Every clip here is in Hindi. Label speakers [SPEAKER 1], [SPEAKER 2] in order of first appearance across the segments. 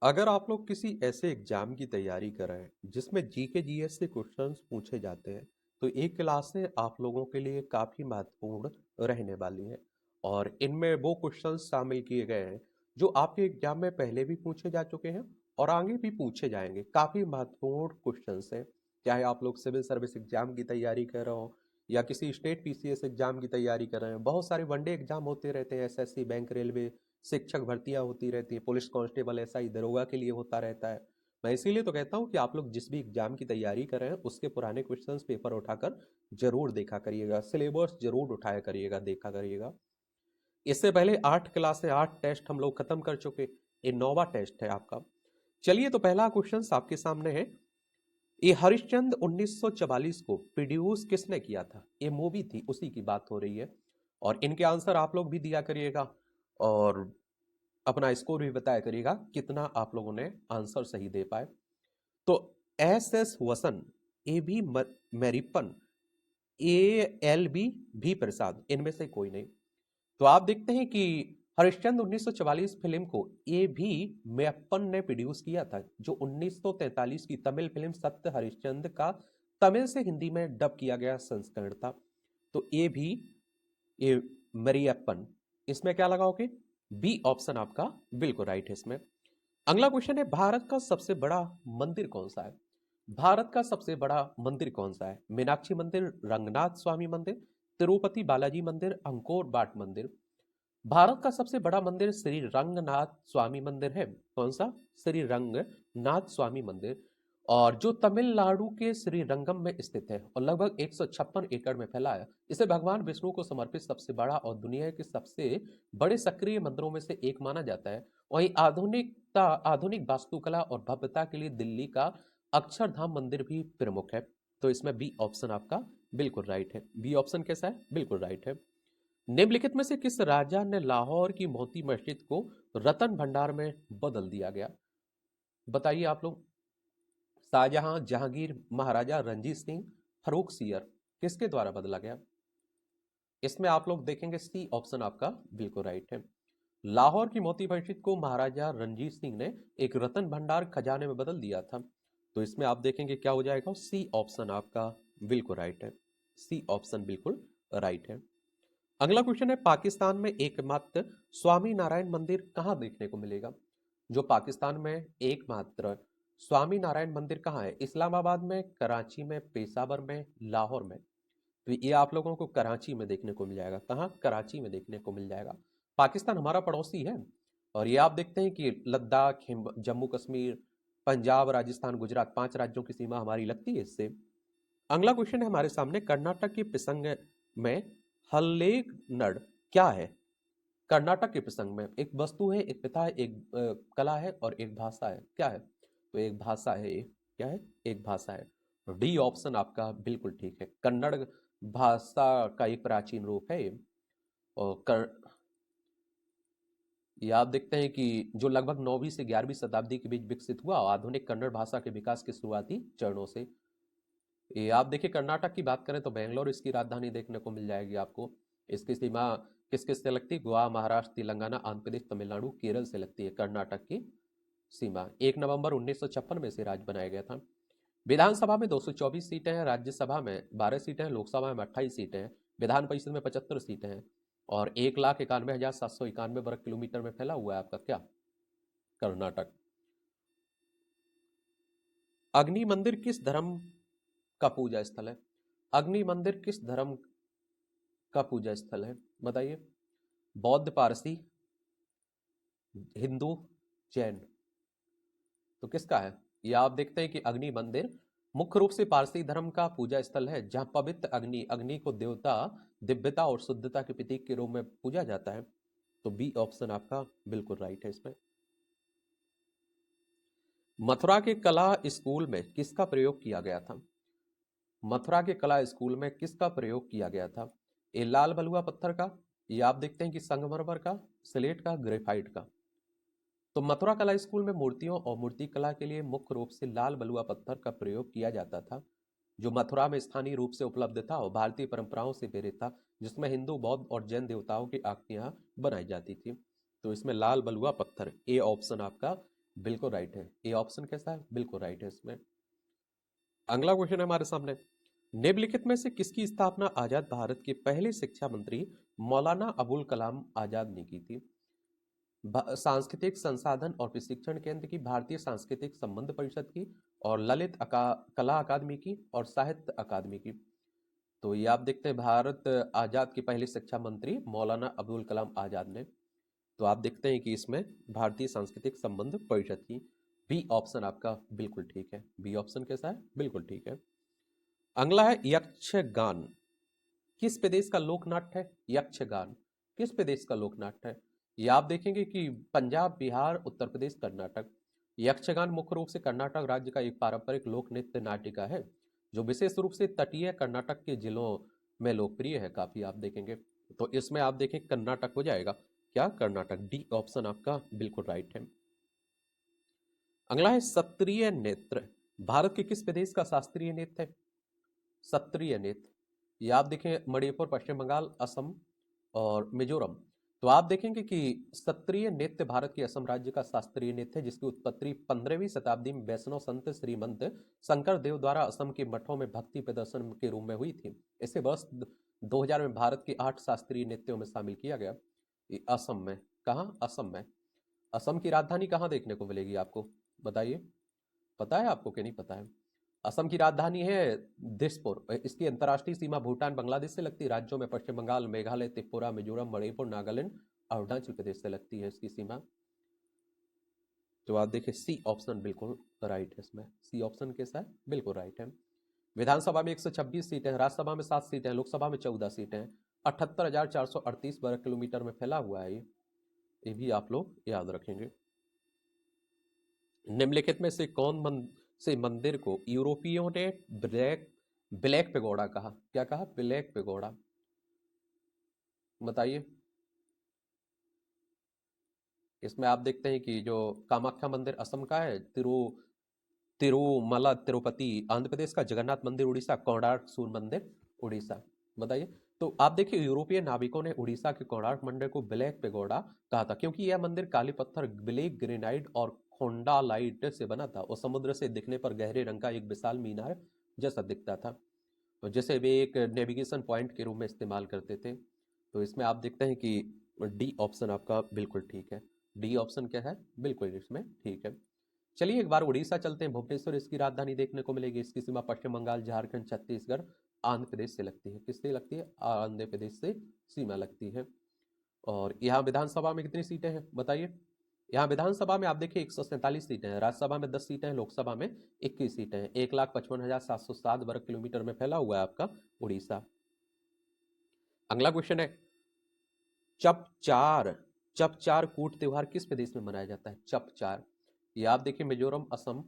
[SPEAKER 1] अगर आप लोग किसी ऐसे एग्जाम की तैयारी कर रहे हैं जिसमें जीके जीएस से क्वेश्चंस पूछे जाते हैं तो एक क्लासें आप लोगों के लिए काफ़ी महत्वपूर्ण रहने वाली हैं। और इनमें वो क्वेश्चंस शामिल किए गए हैं जो आपके एग्जाम में पहले भी पूछे जा चुके हैं और आगे भी पूछे जाएंगे। काफ़ी महत्वपूर्ण क्वेश्चंस हैं, चाहे आप लोग सिविल सर्विस एग्जाम की तैयारी कर रहे हो या किसी स्टेट पीसीएस एग्जाम की तैयारी कर रहे हैं। बहुत सारे वनडे एग्जाम होते रहते हैं, एसएससी, बैंक, रेलवे, शिक्षक भर्तियां होती रहती है, पुलिस कांस्टेबल, एसआई, दरोगा के लिए होता रहता है। मैं इसीलिए तो कहता हूं कि आप लोग जिस भी एग्जाम की तैयारी कर रहे हैं उसके पुराने क्वेश्चंस पेपर उठाकर जरूर देखा करिएगा, सिलेबस जरूर उठाया करिएगा, देखा करिएगा। इससे पहले 8 क्लास से 8 टेस्ट हम लोग खत्म कर चुके, ये 9वां टेस्ट है आपका। चलिए, तो पहला क्वेश्चन आपके सामने है। ये हरिश्चंद्र 1944 को प्रोड्यूस किसने किया था? ये मूवी थी, उसी की बात हो रही है। और इनके आंसर आप लोग भी दिया करिएगा और अपना स्कोर भी बताया करिएगा कितना आप लोगों ने आंसर सही दे पाए। तो S S Vasan, A B Mariappan, A L B Prasad, इनमें से कोई नहीं। तो आप देखते हैं कि हरिश्चंद्र 1944 फिल्म को ए भी मैप्पन ने प्रोड्यूस किया था, जो 1943 की तमिल फिल्म सत्य हरिश्चंद्र का तमिल से हिंदी में डब किया गया संस्करण था। तो ए भी, ये मरियप्पन, इसमें क्या लगाओगे? बी ऑप्शन आपका बिल्कुल राइट है इसमें। अगला क्वेश्चन है, भारत का सबसे बड़ा मंदिर कौन सा है? भारत का सबसे बड़ा मंदिर कौन सा है? मीनाक्षी मंदिर, रंगनाथ स्वामी मंदिर, तिरुपति बालाजी मंदिर, अंकोर बाट मंदिर। भारत का सबसे बड़ा मंदिर श्री रंगनाथ स्वामी मंदिर है। कौन सा? श्री रंगनाथ स्वामी मंदिर। और जो तमिलनाडु के श्रीरंगम में स्थित है और लगभग 156 एकड़ में फैला है। इसे भगवान विष्णु को समर्पित सबसे बड़ा और दुनिया के सबसे बड़े सक्रिय मंदिरों में से एक माना जाता है। वहीं आधुनिक वास्तुकला और भव्यता के लिए दिल्ली का अक्षरधाम मंदिर भी प्रमुख है। तो इसमें बी ऑप्शन आपका बिल्कुल राइट है। बी ऑप्शन कैसा है? बिल्कुल राइट है। निम्नलिखित में से किस राजा ने लाहौर की मोती मस्जिद को रतन भंडार में बदल दिया गया? बताइए आप लोग। शाहजहां, जहांगीर, महाराजा रंजीत सिंह, फरूख सियर, किसके द्वारा बदला गया? इसमें आप लोग देखेंगे सी ऑप्शन आपका बिल्कुल राइट है। लाहौर की मोती मस्जिद को महाराजा रंजीत सिंह ने एक रतन भंडार खजाने में बदल दिया था। तो इसमें आप देखेंगे क्या हो जाएगा, सी ऑप्शन आपका बिल्कुल राइट है। सी ऑप्शन बिल्कुल राइट है। अगला क्वेश्चन है, पाकिस्तान में एकमात्र स्वामी नारायण मंदिर कहां देखने को मिलेगा? जो पाकिस्तान में एकमात्र स्वामी नारायण मंदिर कहाँ है? इस्लामाबाद में, कराची में, पेशावर में, लाहौर में। तो ये आप लोगों को कराची में देखने को मिल जाएगा। कहाँ? कराची में देखने को मिल जाएगा। पाकिस्तान हमारा पड़ोसी है और ये आप देखते हैं कि लद्दाख, जम्मू कश्मीर, पंजाब, राजस्थान, गुजरात, 5 राज्यों की सीमा हमारी लगती है इससे। अगला क्वेश्चन है हमारे सामने, कर्नाटक के प्रसंग में हल्लेनड क्या है? कर्नाटक के प्रसंग में एक वस्तु है, एक प्रथा है, एक कला है और एक भाषा है। क्या है? तो एक भाषा है ये। क्या है? एक भाषा है। डी ऑप्शन आपका बिल्कुल ठीक है। कन्नड़ भाषा का एक प्राचीन रूप है ये। और ये आप देखते हैं कि जो लगभग 9वीं से 11वीं शताब्दी के बीच विकसित हुआ और आधुनिक कन्नड़ भाषा के विकास के शुरुआती चरणों से। ये आप देखिए, कर्नाटक की बात करें तो बेंगलोर इसकी राजधानी देखने को मिल जाएगी आपको। इसकी सीमा किस किस से लगती है? गोवा, महाराष्ट्र, तेलंगाना, आंध्र प्रदेश, तमिलनाडु, केरल से लगती है कर्नाटक की सीमा। 1 नवंबर 1956 में से राज्य बनाया गया था। विधानसभा में 224 सीटें हैं, राज्यसभा में 12 सीटें हैं, लोकसभा में 28 सीटें हैं, विधान परिषद में 75 सीटें हैं। और 1,91,791 वर्ग किलोमीटर में फैला हुआ है आपका क्या? कर्नाटक। अग्नि मंदिर किस धर्म का पूजा स्थल है? अग्नि मंदिर किस धर्म का पूजा स्थल है? बताइए। बौद्ध, पारसी, हिंदू, जैन। तो किसका है? ये आप देखते हैं कि अग्नि मंदिर मुख्य रूप से पारसी धर्म का पूजा स्थल है, जहां पवित्र अग्नि अग्नि को देवता, दिव्यता और शुद्धता के प्रतीक के रूप में पूजा जाता है। तो बी ऑप्शन आपका बिल्कुल राइट है इसमें। मथुरा के कला स्कूल में किसका प्रयोग किया गया था? मथुरा के कला स्कूल में किसका प्रयोग किया गया था? ये लाल बलुआ पत्थर का, ये आप देखते हैं कि संगमरमर का, स्लेट का, ग्रेफाइट का। तो मथुरा कला स्कूल में मूर्तियों और मूर्ति कला के लिए मुख्य रूप से लाल बलुआ पत्थर का प्रयोग किया जाता था, जो मथुरा में स्थानीय रूप से उपलब्ध था और भारतीय परंपराओं से प्रेरित था, जिसमें हिंदू, बौद्ध और जैन देवताओं की आकृतियां बनाई जाती थी। तो इसमें लाल बलुआ पत्थर, ए ऑप्शन आपका बिल्कुल राइट है। ए ऑप्शन कैसा है? बिल्कुल राइट है इसमें। अगला क्वेश्चन है हमारे सामने, निम्नलिखित में से किसकी स्थापना आजाद भारत के पहले शिक्षा मंत्री मौलाना अबुल कलाम आजाद ने की थी? सांस्कृतिक संसाधन और प्रशिक्षण केंद्र की, भारतीय सांस्कृतिक संबंध परिषद की, और कला अकादमी की, और साहित्य अकादमी की। तो ये आप देखते हैं भारत आजाद के पहले शिक्षा मंत्री मौलाना अबुल कलाम आजाद ने। तो आप देखते हैं कि इसमें भारतीय सांस्कृतिक संबंध परिषद की। बी ऑप्शन आपका बिल्कुल ठीक है। बी ऑप्शन कैसा है? बिल्कुल ठीक है। अगला है यक्षगान किस प्रदेश का लोक नाट्य है? यक्षगान किस प्रदेश का लोक नाट्य है? ये आप देखेंगे कि पंजाब, बिहार, उत्तर प्रदेश, कर्नाटक। यक्षगान मुख्य रूप से कर्नाटक राज्य का एक पारंपरिक लोक नृत्य नाटिका है जो विशेष रूप से तटीय कर्नाटक के जिलों में लोकप्रिय है काफी। आप देखेंगे तो इसमें आप देखें कर्नाटक हो जाएगा। क्या? कर्नाटक। डी ऑप्शन आपका बिल्कुल राइट है। अगला है सत्रिय नृत्य भारत के किस प्रदेश का शास्त्रीय नृत्य है? सत्रिय नृत्य ये आप देखें मणिपुर, पश्चिम बंगाल, असम और मिजोरम। तो आप देखेंगे कि सत्रिय नृत्य भारत के असम राज्य का शास्त्रीय नृत्य है जिसकी उत्पत्ति 15वीं शताब्दी में वैष्णव संत श्रीमंत शंकर देव द्वारा असम के मठों में भक्ति प्रदर्शन के रूप में हुई थी। इसे वर्ष 2000 में भारत के 8 शास्त्रीय नृत्यों में शामिल किया गया। असम में। कहाँ? असम में। असम की राजधानी कहाँ देखने को मिलेगी आपको? बताइए, पता है आपको कि नहीं पता है? असम की राजधानी है दिसपुर। इसकी अंतर्राष्ट्रीय सीमा भूटान, बांग्लादेश से लगती है। राज्यों में पश्चिम बंगाल, मेघालय, त्रिपुरा, मिजोरम, मणिपुर, नागालैंड और अरुणाचल प्रदेश से लगती है इसकी सीमा। तो आप देखिए सी ऑप्शन बिल्कुल राइट है इसमें। सी ऑप्शन कैसा है? बिल्कुल राइट है। विधानसभा में 126 सीटें हैं, राज्यसभा में 7 सीटें हैं, लोकसभा में 14 सीटें हैं। 78,438 वर्ग किलोमीटर में फैला हुआ है ये भी आप लोग याद रखेंगे। निम्नलिखित में से से मंदिर को यूरोपियों ने ब्लैक ब्लैक पेगोडा कहा? क्या कहा? Black pagoda. बताइए। इसमें आप देखते हैं कि जो कामाख्या मंदिर असम का है, तिरुमला तिरुपति आंध्र प्रदेश का, जगन्नाथ मंदिर उड़ीसा, कोणार्क सूर्य मंदिर उड़ीसा। बताइए। तो आप देखिए यूरोपीय नाविकों ने उड़ीसा के कोणार्क मंदिर को ब्लैक पेगोडा कहा था क्योंकि यह मंदिर काले पत्थर, ब्लैक ग्रेनाइट और खोंडालाइट से बना था और समुद्र से दिखने पर गहरे रंग का एक विशाल मीनार जैसा दिखता था, तो जैसे वे एक नेविगेशन पॉइंट के रूप में इस्तेमाल करते थे। तो इसमें आप देखते हैं कि डी ऑप्शन आपका बिल्कुल ठीक है। डी ऑप्शन क्या है? बिल्कुल इसमें ठीक है। चलिए एक बार उड़ीसा चलते हैं। भुवनेश्वर इसकी राजधानी देखने को मिलेगी। इसकी सीमा पश्चिम बंगाल, झारखंड, छत्तीसगढ़, आंध्र प्रदेश से लगती है। किससे लगती है? आंध्र प्रदेश से सीमा लगती है। और यहाँ विधानसभा में कितनी सीटें हैं बताइए? यहाँ विधानसभा में आप देखिए 147 सीटें हैं, राज्यसभा में 10 सीटें हैं, लोकसभा में 21 सीटें हैं। 1,55,707 वर्ग किलोमीटर में फैला हुआ है आपका उड़ीसा। अगला क्वेश्चन है चपचार चपचार कूट त्योहार किस प्रदेश में मनाया जाता है? चपचार ये आप देखिए मिजोरम, असम,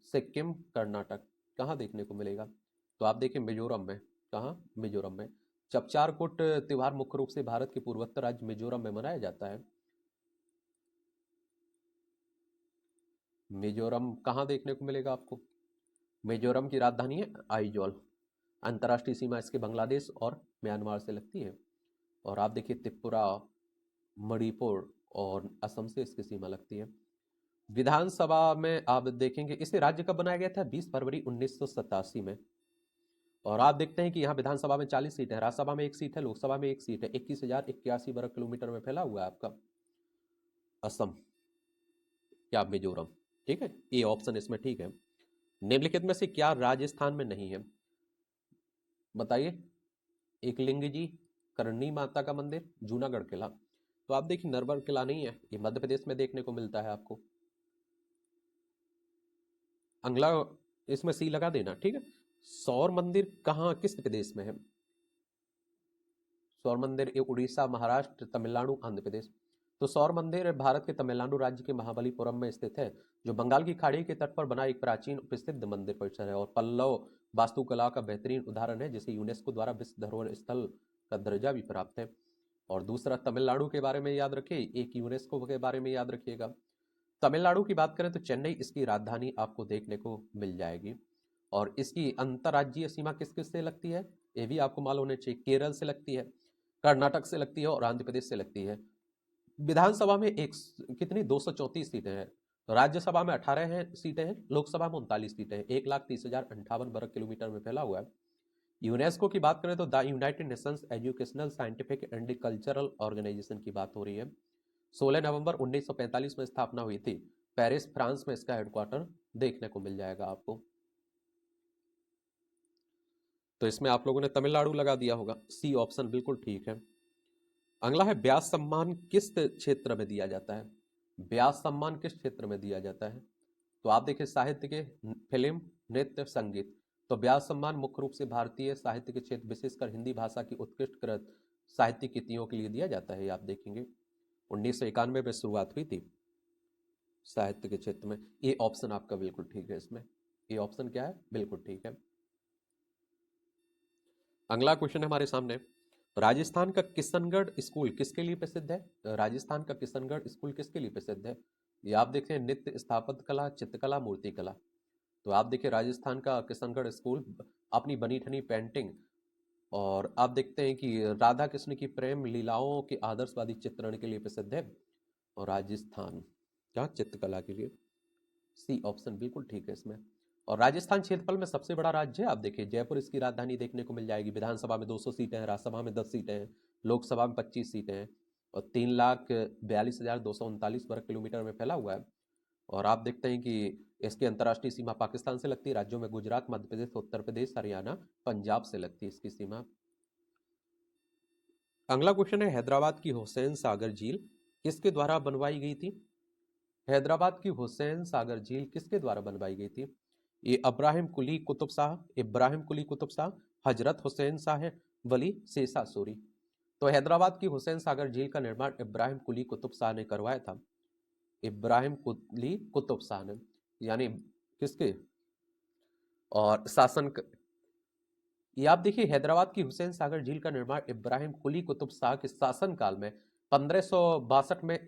[SPEAKER 1] सिक्किम, कर्नाटक। कहाँ देखने को मिलेगा? तो आप देखिए मिजोरम में। कहाँ? मिजोरम में। चपचार कूट त्योहार मुख्य रूप से भारत के पूर्वोत्तर राज्य मिजोरम में मनाया जाता है। मिजोरम कहाँ देखने को मिलेगा आपको? मिजोरम की राजधानी है आइजोल। अंतर्राष्ट्रीय सीमा इसके बांग्लादेश और म्यांमार से लगती है। और आप देखिए त्रिपुरा, मणिपुर और असम से इसकी सीमा लगती है। विधानसभा में आप देखेंगे इसे राज्य कब बनाया गया था? 20 फरवरी 1987 में। और आप देखते हैं कि यहाँ विधानसभा में 40 सीट है, राज्यसभा में 1 सीट है, लोकसभा में 1 सीट है। 21,081 वर्ग किलोमीटर में फैला हुआ है आपका असम या मिजोरम। ठीक है, ये ऑप्शन इसमें ठीक है। निम्नलिखित में से क्या राजस्थान में नहीं है? बताइए। एकलिंग जी, करणी माता का मंदिर, जूनागढ़ किला। तो आप देखिए नरवर किला नहीं है, ये मध्य प्रदेश में देखने को मिलता है आपको। अगला इसमें सी लगा देना। ठीक है। सौर मंदिर कहाँ किस प्रदेश में है? सौर मंदिर ये उड़ीसा, महाराष्ट्र, तमिलनाडु, आंध्र प्रदेश। तो सौर मंदिर भारत के तमिलनाडु राज्य के महाबलीपुरम में स्थित है जो बंगाल की खाड़ी के तट पर बना एक प्राचीन प्रसिद्ध मंदिर परिसर है और पल्लव वास्तुकला का बेहतरीन उदाहरण है जिसे यूनेस्को द्वारा विश्व धरोहर स्थल का दर्जा भी प्राप्त है। और दूसरा तमिलनाडु के बारे में याद रखिए, एक यूनेस्को के बारे में याद रखिएगा। तमिलनाडु की बात करें तो चेन्नई इसकी राजधानी आपको देखने को मिल जाएगी। और इसकी अंतर्राज्यीय सीमा किस किस से लगती है ये भी आपको मालूम होना चाहिए। केरल से लगती है, कर्नाटक से लगती है और आंध्र प्रदेश से लगती है। विधानसभा में एक कितनी 234 सीटें हैं, राज्यसभा में 18 सीटें हैं, लोकसभा में 39 सीटें हैं। 1,30,058 वर्ग किलोमीटर में फैला हुआ है। यूनेस्को की बात करें तो the United Nations Educational Scientific and Cultural Organization की बात हो रही है। 16 नवंबर 1945 में स्थापना हुई थी। पेरिस फ्रांस में इसका हेडक्वार्टर देखने को मिल जाएगा आपको। तो इसमें आप लोगों ने तमिलनाडु लगा दिया होगा, सी ऑप्शन बिल्कुल ठीक है। अगला है व्यास सम्मान किस क्षेत्र में दिया जाता है? व्यास सम्मान किस क्षेत्र में दिया जाता है? तो आप देखिए साहित्य के, फिल्म, नृत्य, संगीत। तो व्यास सम्मान मुख्य रूप से भारतीय साहित्य के क्षेत्र, विशेषकर हिंदी भाषा की उत्कृष्ट कृत साहित्यिक कृतियों के लिए दिया जाता है। आप देखेंगे 1991 में शुरुआत हुई थी साहित्य के क्षेत्र में। ये ऑप्शन आपका बिल्कुल ठीक है इसमें। ये ऑप्शन क्या है? बिल्कुल ठीक है। अगला क्वेश्चन है हमारे सामने, राजस्थान का किशनगढ़ स्कूल किसके लिए प्रसिद्ध है? राजस्थान का किशनगढ़ स्कूल किसके लिए प्रसिद्ध है? ये आप देखते हैं नृत्य, स्थापत्य कला, चित्रकला, मूर्ति कला। तो आप देखिए राजस्थान का किशनगढ़ स्कूल अपनी बनी ठनी पेंटिंग और आप देखते हैं कि राधा कृष्ण की प्रेम लीलाओं के आदर्शवादी चित्रण के लिए प्रसिद्ध है। और राजस्थान क्या चित्रकला के लिए, सी ऑप्शन बिल्कुल ठीक है इसमें। और राजस्थान क्षेत्रफल में सबसे बड़ा राज्य है। आप देखिए जयपुर इसकी राजधानी देखने को मिल जाएगी। विधानसभा में 200 सीटें हैं, राज्यसभा में 10 सीटें हैं, लोकसभा में 25 सीटें हैं और 3,42,239 वर्ग किलोमीटर में फैला हुआ है। और आप देखते हैं कि इसकी अंतर्राष्ट्रीय सीमा पाकिस्तान से लगती है। राज्यों में गुजरात, मध्य प्रदेश, उत्तर प्रदेश, हरियाणा, पंजाब से लगती है इसकी सीमा। अगला क्वेश्चन है, हैदराबाद की हुसैन सागर झील किसके द्वारा बनवाई गई थी? हैदराबाद की हुसैन सागर झील किसके द्वारा बनवाई गई थी? ये इब्राहिम कुली कुतुब शाह, हजरत हुसैन शाह वली, शेषा सूरी। तो हैदराबाद की हुसैन सागर झील का निर्माण इब्राहिम कुली कुतुब शाह ने करवाया था। इब्राहिम कुली कुतुब शाह ने, यानी किसके और शासन। ये आप देखिए हैदराबाद की हुसैन सागर झील का निर्माण इब्राहिम कुली कुतुब शाह के शासन काल में 1562 में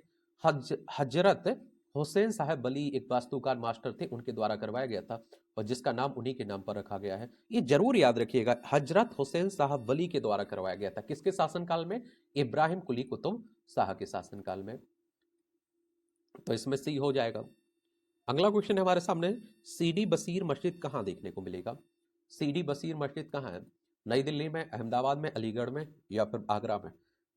[SPEAKER 1] हजरत हुसैन साहब वली एक वास्तुकार मास्टर थे, उनके द्वारा करवाया गया था और जिसका नाम उन्हीं के नाम पर रखा गया है। ये जरूर याद रखिएगा, हजरत हुसैन साहब वली के द्वारा करवाया गया था। किसके शासन काल में? इब्राहिम कुली कुतुब शाह के शासन काल में। तो इसमें सी हो जाएगा। अगला क्वेश्चन है हमारे सामने, सीडी बशीर मस्जिद कहाँ देखने को मिलेगा? सीडी बशीर मस्जिद कहाँ है? नई दिल्ली में, अहमदाबाद में, अलीगढ़ में या फिर आगरा में?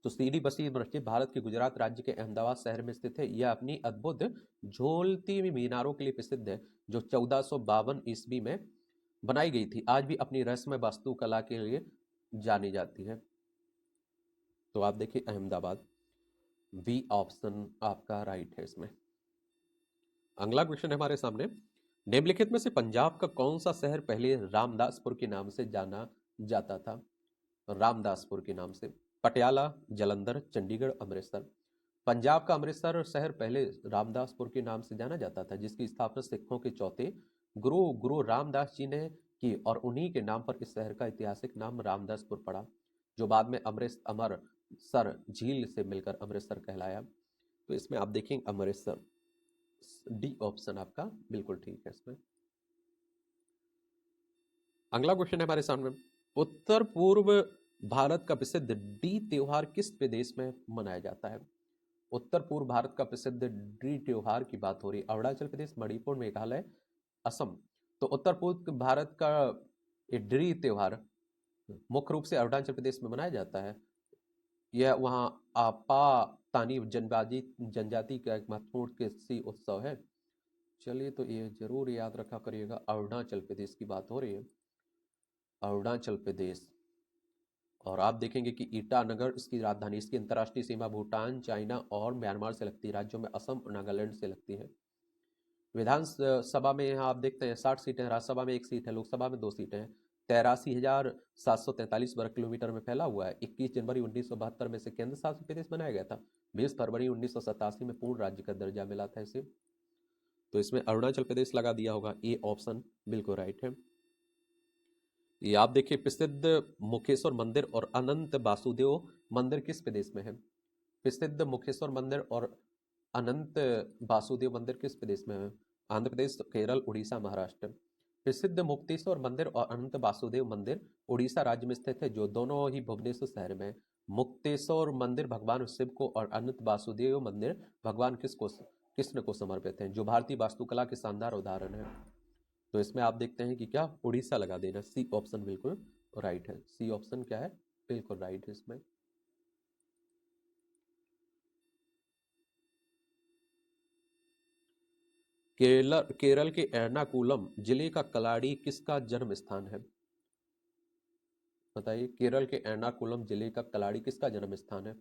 [SPEAKER 1] तो सीडी बशीर मस्जिद भारत के गुजरात राज्य के अहमदाबाद शहर में स्थित है। यह अपनी अद्भुत झोलती हुई मीनारों के लिए प्रसिद्ध है, जो 1452 ईस्वी में बनाई गई थी। आज भी अपनी रहस्यमय वास्तुकला के लिए जानी जाती है। तो आप देखिए अहमदाबाद, बी ऑप्शन आपका राइट है इसमें। अगला क्वेश्चन है हमारे सामने, निम्नलिखित में से पंजाब का कौन सा शहर पहले रामदासपुर के नाम से जाना जाता था? रामदासपुर के नाम से। पटियाला, जलंधर, चंडीगढ़, अमृतसर। पंजाब का अमृतसर शहर पहले रामदासपुर के नाम से जाना जाता था, जिसकी स्थापना सिखों के चौथे गुरु रामदास जी ने की और उन्हीं के नाम पर इस शहर का ऐतिहासिक नाम रामदासपुर पड़ा, जो बाद में अमृतसर झील से मिलकर अमृतसर कहलाया। तो इसमें आप देखेंगे अमृतसर, डी ऑप्शन आपका बिल्कुल ठीक है इसमें। अगला क्वेश्चन है हमारे सामने, उत्तर पूर्व भारत का प्रसिद्ध डी त्योहार किस प्रदेश में मनाया जाता है? उत्तर पूर्व भारत का प्रसिद्ध डी त्योहार की बात हो रही है। अरुणाचल प्रदेश, मणिपुर, मेघालय, असम। तो उत्तर पूर्व भारत का डी त्योहार मुख्य रूप से अरुणाचल प्रदेश में मनाया जाता है। यह वहाँ आपा तानी जनजाति का एक महत्वपूर्ण कृषि उत्सव है। चलिए तो ये जरूर याद रखा करिएगा, अरुणाचल प्रदेश की बात हो रही है, अरुणाचल प्रदेश। और आप देखेंगे कि ईटानगर इसकी राजधानी, इसकी अंतर्राष्ट्रीय सीमा भूटान, चाइना और म्यांमार से लगती है। राज्यों में असम और नागालैंड से लगती है। विधानसभा में यहाँ आप देखते हैं 60 सीटें हैं, राज्यसभा में 1 सीट है, लोकसभा में 2 सीटें हैं। 83,743 वर्ग किलोमीटर में फैला हुआ है। 21 जनवरी 1972 में इसे केंद्र शासित प्रदेश बनाया गया था। 20 फरवरी 1987 में पूर्ण राज्य का दर्जा मिला था इसे। तो इसमें अरुणाचल प्रदेश लगा दिया होगा, ए ऑप्शन बिल्कुल राइट है। ये आप देखिए प्रसिद्ध मुखेश्वर मंदिर और अनंत वासुदेव मंदिर किस प्रदेश में है? प्रसिद्ध मुखेश्वर मंदिर और अनंत वासुदेव मंदिर किस प्रदेश में है? आंध्र प्रदेश, केरल, उड़ीसा, महाराष्ट्र। प्रसिद्ध मुक्तेश्वर मंदिर और अनंत वासुदेव मंदिर उड़ीसा राज्य में स्थित है, जो दोनों ही भुवनेश्वर शहर में। मुक्तेश्वर मंदिर भगवान शिव को और अनंत वासुदेव मंदिर भगवान किसको किसने को समर्पित हैं, जो भारतीय वास्तुकला के शानदार उदाहरण है। तो इसमें आप देखते हैं कि क्या उड़ीसा लगा देना, सी ऑप्शन बिल्कुल राइट है। सी ऑप्शन क्या है, बिल्कुल राइट है इसमें। केरल के एर्नाकुलम जिले का कलाड़ी किसका जन्म स्थान है? बताइए, केरल के एर्नाकुलम जिले का कलाड़ी किसका जन्म स्थान है?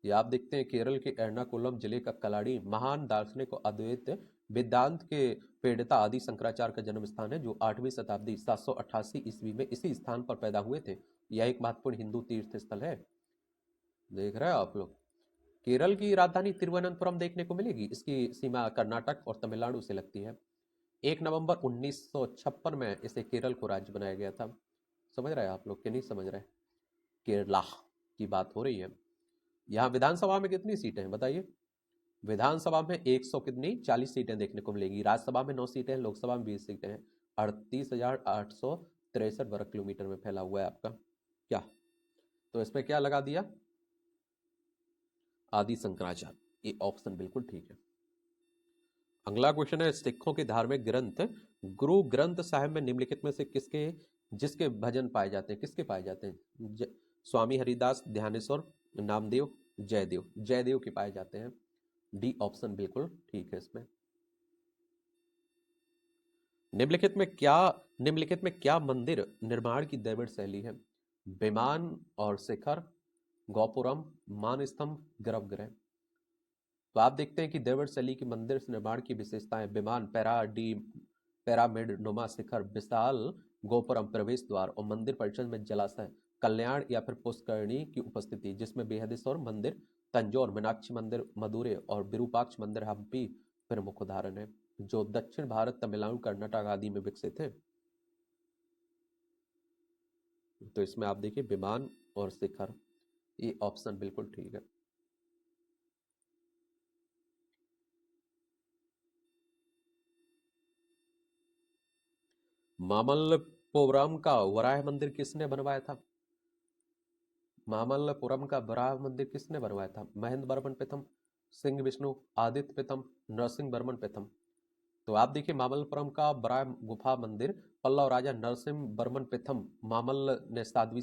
[SPEAKER 1] ये आप देखते हैं, केरल के एर्नाकुलम जिले का कलाड़ी महान दार्शनिक और अद्वैत वेदांत के प्रणेता आदि शंकराचार्य का जन्म स्थान है, जो 8वीं शताब्दी 788 ईस्वी में इसी स्थान पर पैदा हुए थे। यह एक महत्वपूर्ण हिंदू तीर्थ स्थल है। देख रहे हैं आप लोग, केरल की राजधानी तिरुवनंतपुरम देखने को मिलेगी। इसकी सीमा कर्नाटक और तमिलनाडु से लगती है। 1 नवंबर 1956 में इसे केरल को राज्य बनाया गया था। समझ रहे हैं आप लोग कि नहीं समझ रहे? केरला की बात हो रही है। यहाँ विधानसभा में कितनी सीटें हैं बताइए? विधानसभा में 100 कितनी 40 सीटें देखने को मिलेगी। राज्यसभा में 9 सीटें हैं, लोकसभा में 20 सीटें हैं। 38,863 वर्ग किलोमीटर में फैला हुआ है आपका क्या। तो इसमें क्या लगा दिया, आदि शंकराचार्य। ये ऑप्शन बिल्कुल ठीक है। अगला क्वेश्चन है, सिखों के धार्मिक ग्रंथ गुरु ग्रंथ साहिब में निम्नलिखित में से किसके जिसके भजन पाए जाते हैं, किसके पाए जाते हैं? स्वामी हरिदास, ध्यानेश्वर, नामदेव, जयदेव। जयदेव के पाए जाते हैं। डी ऑप्शन बिल्कुल ठीक है इसमें। निम्नलिखित में क्या मंदिर निर्माण की द्रविड़ शैली है? विमान और शिखर, गोपुरम, मान स्तंभ, गर्भगृह। तो आप देखते हैं कि द्रविड़ शैली की मंदिर निर्माण की विशेषताएं, विमान, पैरामिड नुमा शिखर, विशाल गोपुरम, प्रवेश द्वार और मंदिर परिसर में जलाशय, कल्याण या फिर पुष्करणी की उपस्थिति, जिसमें बृहदेश्वर मंदिर, तंजौर, मीनाक्षी मंदिर, मदुरै और विरूपाक्ष मंदिर हम्पी प्रमुख उदाहरण है, जो दक्षिण भारत, तमिलनाडु, कर्नाटक आदि में विकसित है। तो इसमें आप देखिए विमान और शिखर, ये ऑप्शन बिल्कुल ठीक है। मामल्लपुरम का वराह मंदिर किसने बनवाया था? मामल्लपुरम का वराह मंदिर किसने बनवाया था? महेंद्र वर्मन प्रथम, सिंह विष्णु, आदित्य प्रथम, नरसिंह वर्मन प्रथम। तो आप देखिए मामल्लपुरम का वराह गुफा मंदिर पल्लव राजा नरसिंह वर्मन प्रथम मामल्ल ने 7वीं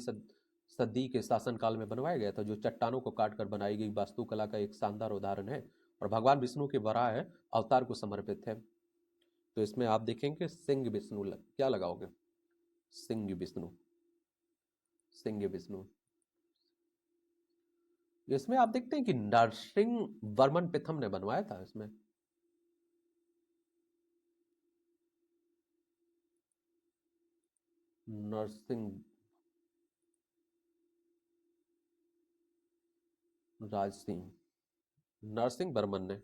[SPEAKER 1] सदी के शासनकाल में बनवाया गया था, जो चट्टानों को काटकर बनाई गई वास्तुकला का एक शानदार उदाहरण है और भगवान विष्णु के वराह अवतार को समर्पित है। तो इसमें आप देखेंगे सिंह विष्णु, क्या लगाओगे? सिंह विष्णु, सिंह विष्णु। इसमें आप देखते हैं कि नरसिंह वर्मन प्रथम ने बनवाया था। इसमें नरसिंह राज सिंह, नरसिंह वर्मन ने।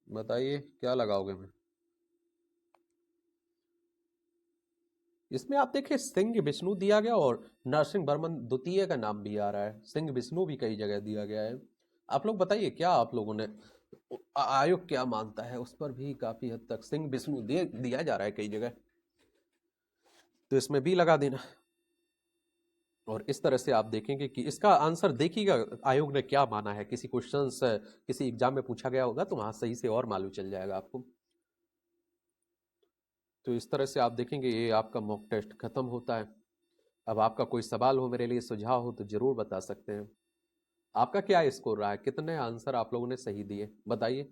[SPEAKER 1] बताइए क्या लगाओगे? मैं इसमें आप देखिए सिंह विष्णु दिया गया और नरसिंह वर्मन द्वितीय का नाम भी आ रहा है, सिंह विष्णु भी कई जगह दिया गया है। आप लोग बताइए क्या आप लोगों ने आयोग क्या मानता है, उस पर भी काफी हद तक सिंह विष्णु दिया जा रहा है कई जगह। तो इसमें भी लगा देना। और इस तरह से आप देखेंगे कि इसका आंसर देखिएगा आयोग ने क्या माना है। किसी क्वेश्चन से किसी एग्जाम में पूछा गया होगा तो वहां सही से और मालूम चल जाएगा आपको। तो इस तरह से आप देखेंगे ये आपका मॉक टेस्ट खत्म होता है। अब आपका कोई सवाल हो, मेरे लिए सुझाव हो तो जरूर बता सकते हैं। आपका क्या स्कोर रहा है, कितने आंसर आप लोगों ने सही दिए बताइए।